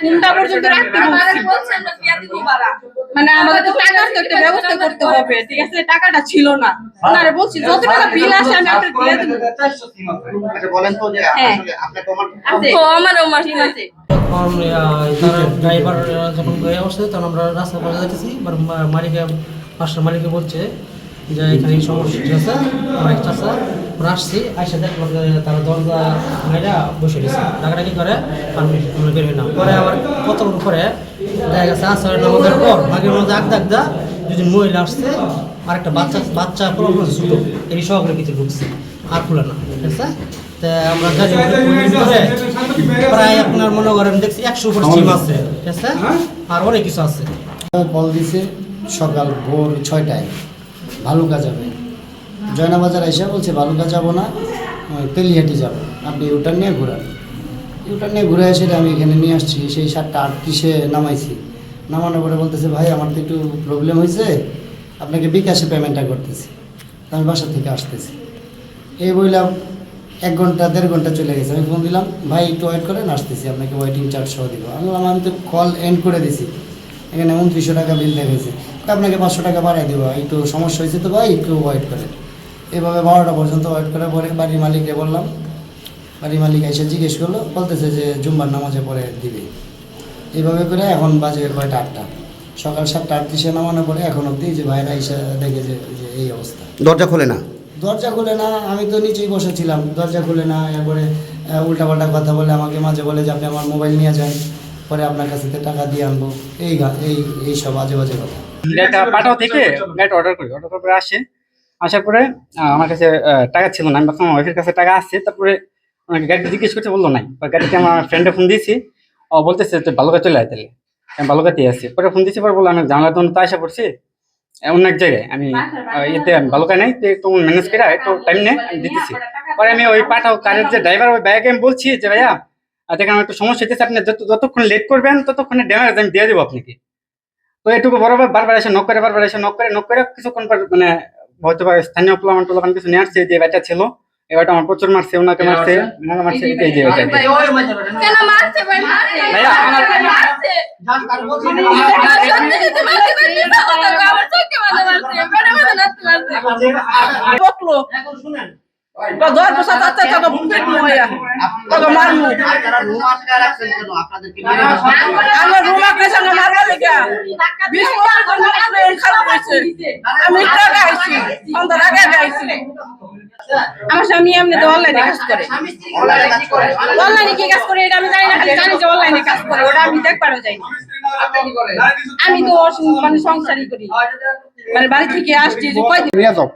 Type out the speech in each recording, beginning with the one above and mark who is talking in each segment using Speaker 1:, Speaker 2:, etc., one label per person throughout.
Speaker 1: ফোনটা পর্যন্ত রাখতে বলছি। মানে আমাদের তো টাকার তো একটা ব্যবস্থা করতে হবে, ঠিক আছে? টাকাটা ছিল না, ওনারে বলছি যত টাকা বিল আসে আমি আপনাকে দিয়ে দেব।
Speaker 2: আচ্ছা বলেন তো যে আসলে আপনার প্রমাণ
Speaker 1: আছে আমার টিম আছে।
Speaker 3: তখন তারা ড্রাইভার যখন গয়ে আসছে তখন আমরা রাস্তা পথে যাচ্ছি, মালিকে পাশের মালিকে বলছে যে এখানে এই সমস্যা আছে, আমার একটা আছে। আমরা আসছি, আইসা দেখলাম যে তারা দরজা মেয়েরা বসে গেছে, ডাকাডাকি করে আমরা বের হই না। পরে আবার কতক্ষণ পরে দেখা গেছে আসার নামাজের পর মাগের মধ্যে আগদা দুজন মহিলা আসছে, আর একটা বাচ্চা ছোটো এই সহকারে ভিতরে ঢুকছে, আর খুলে না, ঠিক আছে? তা আমরা গাড়ি ভিতরে প্রায় আপনার মনে করেন দেখছি 100 উপর সিম আছে, ঠিক আছে? আর অনেক কিছু আছে।
Speaker 4: কল দিছে সকাল ভোর 6টায়, ভালুকা যাবে। জয়নাবাজার এসে বলছে ভালুকা যাবো না, তেলিহাটি যাবো, আপনি ইউটার নিয়ে ঘুরান। ইউটার নিয়ে ঘুরে এসে আমি এখানে নিয়ে আসছি, সেই 7:38 নামাইছি। নামানোর পরে বলতেছে ভাই আমার তো একটু প্রবলেম হয়েছে, আপনাকে বিকাশে পেমেন্টটা করতেছি। আমি বাসা থেকে আসতেছি, এই বললাম 1 ঘন্টা 1.5 ঘন্টা চলে গেছে। আমি ফোন দিলাম, ভাই একটু ওয়েট করেন, আসতেছি, আপনাকে ওয়েটিং চার্জ সহ দিব। আমি বললাম আমি তো কল এন্ড করে দিছি, এখানে 2900 টাকা বিল দেখেছে, আপনাকে 500 টাকা বাড়াই দেবো, একটু সমস্যা হয়েছে তো ভাই একটু ওয়েট করেন। এভাবে 12টা পর্যন্ত ওয়েট করার পরে বাড়ির মালিককে বললাম, বাড়ির মালিক এসে জিজ্ঞেস করলো, বলতেছে যে জুম্বার নামাজে পরে দিবে। এইভাবে করে এখন বাজে কয়টা 8টা, সকাল 7:38 নামানোর পরে এখন অবধি যে ভাইরা এসে দেখে যে এই অবস্থা।
Speaker 2: দরজা খোলে না?
Speaker 4: দরজা খুলে না, আমি তো নিচেই বসেছিলাম, দরজা খুলে না। এরপরে উল্টাপাল্টা কথা বলে আমাকে মাঝে বলে যে আপনি আমার মোবাইল নিয়ে যান, পরে আপনার কাছে টাকা দিয়ে আনবো, এই সব বাজে বাজে কথা।
Speaker 5: গাড়িটা পাঠাও থেকে গাড়িটা অর্ডার করে আসার পরে আমার কাছে টাকা ছিল না। আমি ভাবলাম ওয়াইফের কাছে টাকা আসছে, তারপরে আমাকে গাড়িটা জিজ্ঞেস করতে বললো নাই। গাড়িতে আমার ফ্রেন্ডে ফোন দিয়েছি, ও বলতেছে তুই ভালুকা চলে আয়, তাহলে আমি ভালুকাতেই আসছি। পরে ফোন দিয়েছি, পরে বললো আমি জানলা তো আসা পড়ছি অন্য এক জায়গায়, আমি আমি ভালুকায় নাই, তো ম্যানেজ করে একটু টাইম নেই, আমি দিতেছি। পরে আমি ওই পাঠাও কারের যে ড্রাইভার, ওই ভাইয়াকে আমি বলছি যে ভাইয়া দেখেন আমার একটু সমস্যা হচ্ছে, আপনি যতক্ষণ লেট করবেন ততক্ষণে ড্যামেজ আমি দিয়ে দেবো আপনাকে। তো এটুকু বরাবর বারবার এসে নক করে কিছুক্ষণ পর মানে হয়তো বা স্থানীয় প্লামান কিছু নিয়ে আসছে, যে ব্যাটা ছিল এবারটা আমার প্রচুর মারছে, ওনাকে মারছে, ওনাকে মারছে, এই যে
Speaker 1: কেন মারছে ভাই?
Speaker 5: ভাইয়া আমার
Speaker 1: আমার স্বামী এমনি অনলাইনে কাজ করে। অনলাইনে কি কাজ করে এটা আমি জানি না, খালি জানি যে অনলাইনে কাজ করে, ওটা আমি দেখবারও যাই না। আমি তো মানে সংসারই করি, মানে বাড়ি থেকে আসছি যে কয়দিন
Speaker 6: নিয়ে যাও,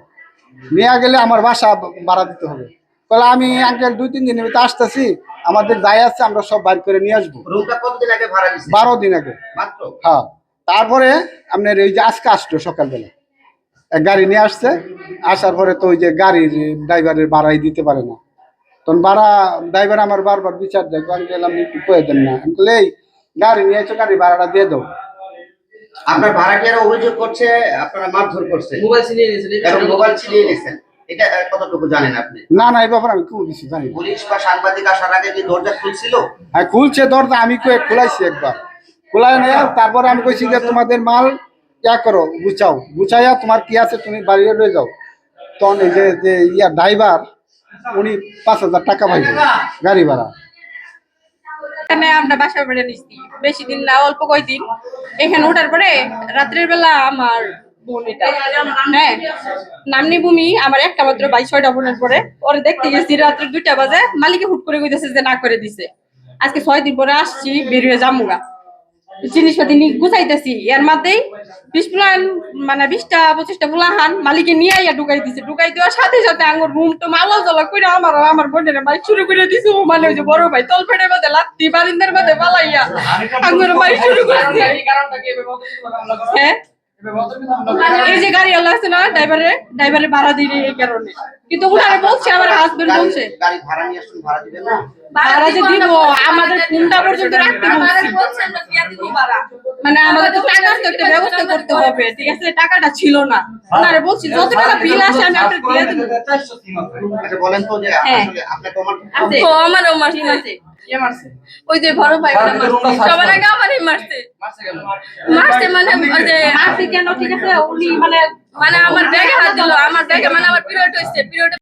Speaker 6: নিয়ে গেলে আমার বাসা ভাড়া দিতে হবে। তাহলে আমি আঙ্কেল 2-3 দিনের ভিতরে আসতেছি, আমাদের দায় আছে, আমরা সব বাইর করে নিয়ে আসবো।
Speaker 2: রুমটা কতদিন আগে ভাড়া দিয়েছেন?
Speaker 6: 12 দিন আগে
Speaker 2: মাত্র?
Speaker 6: হ্যাঁ। তারপরে আপনার এই যে আজকে আসলো সকালবেলা এক গাড়ি নিয়ে আসছে, আসার পরে তো ওই যে গাড়ির ড্রাইভারের ভাড়াই দিতে পারে না। তখন ভাড়া ড্রাইভার আমার বারবার বিচার দেয়, আঙ্কেল আপনি একটু কয়ে দেন না। আঙ্কেল এই গাড়ি নিয়ে এসে গাড়ি ভাড়াটা দিয়ে দাও।
Speaker 2: আপনার ভাড়াটিয়ারা অভিযোগ করছে আপনারা মারধর করছে, মোবাইল ছিনিয়ে নিয়েছেন, এটা কতটুকু জানেন আপনি?
Speaker 6: না না, এই ব্যাপারে আমি কোনো কিছু জানি না।
Speaker 2: পুলিশ বা সাংবাদিক আসার আগে কি দরজা খুলছিল?
Speaker 6: হ্যাঁ খুলছে দরজা, আমি খোলাইছি একবার, খোলাই নিয়ে তারপরে আমি কইছি যে তোমাদের মাল ইয়া করো, গুছাইয়া তোমার কি আছে তুমি বাড়িয়ে লয়ে যাও। তখন এই যে ড্রাইভার উনি 5,000 টাকা পাইবে গাড়ি ভাড়া।
Speaker 1: এখানে আমরা বাসা বেড়ে নিচ্ছি বেশি দিন না, অল্প কয়দিন। এখানে ওঠার পরে রাত্রের বেলা আমার বোন, এটা হ্যাঁ নামনি ভূমি, আমার একটা মাত্র ভাই, 6টা বোনের পরে ওরে দেখতে গেছি রাত্রে 2টা বাজে, মালিকে হুট করে কইতেছে যে না করে দিছে। আজকে 6 দিন পরে আসছি, বেরিয়ে যামুগা, জিনিসপাতি গুছাইতেছি, এর মধ্যেই 20টা-25টা বুলাহান মালিকে নিয়ে আইয়া ঢুকাই দেওয়ার সাথে সাথে আঙ্গুর রুম তো মালা জ্বলা করে আমার বোনের মাইক শুরু করে দিছে। মানে ওই যে বড় ভাই তল ফেটের মধ্যে লাত্তি বারিন্দার মধ্যে পালাইয়া আঙ্গুর মাইক শুরু করে দিছে। হ্যাঁ এই যে গাড়ি আল্লাহ আছে না, ড্রাইভারের ভাড়া দিই এই কারণে। কিন্তু উনারে বলছে, আমার হাজবেন্ড বলছে
Speaker 2: গাড়ি ভাড়া নিয়ে আসুন, ভাড়া দিবেন না?
Speaker 1: ভাড়া যে দিব, আমাদের ফোনটা পর্যন্ত রাখতে বলছি। মানে আমাদের তো টাকার তো একটা ব্যবস্থা করতে হবে, ঠিক আছে? টাকাটা ছিল না, ওনারে বলছি যত টাকা বিল আসে আমি আপনাকে দিয়ে দেবো।
Speaker 2: আচ্ছা বলেন তো যে
Speaker 1: হ্যাঁ।
Speaker 2: আসলে আপনার প্রমাণ
Speaker 1: আছে ও আমারও মারছে, ওই যে বড় ভাই ওটা মারছে, সবার আগে আমারই মারছে মানে ওই যে মারছে কেন, ঠিক আছে? উনি মানে আমার ব্যাগে হাত দিল, আমার ব্যাগে মানে আমার পিরিয়ড হয়েছে, পিরিয়ড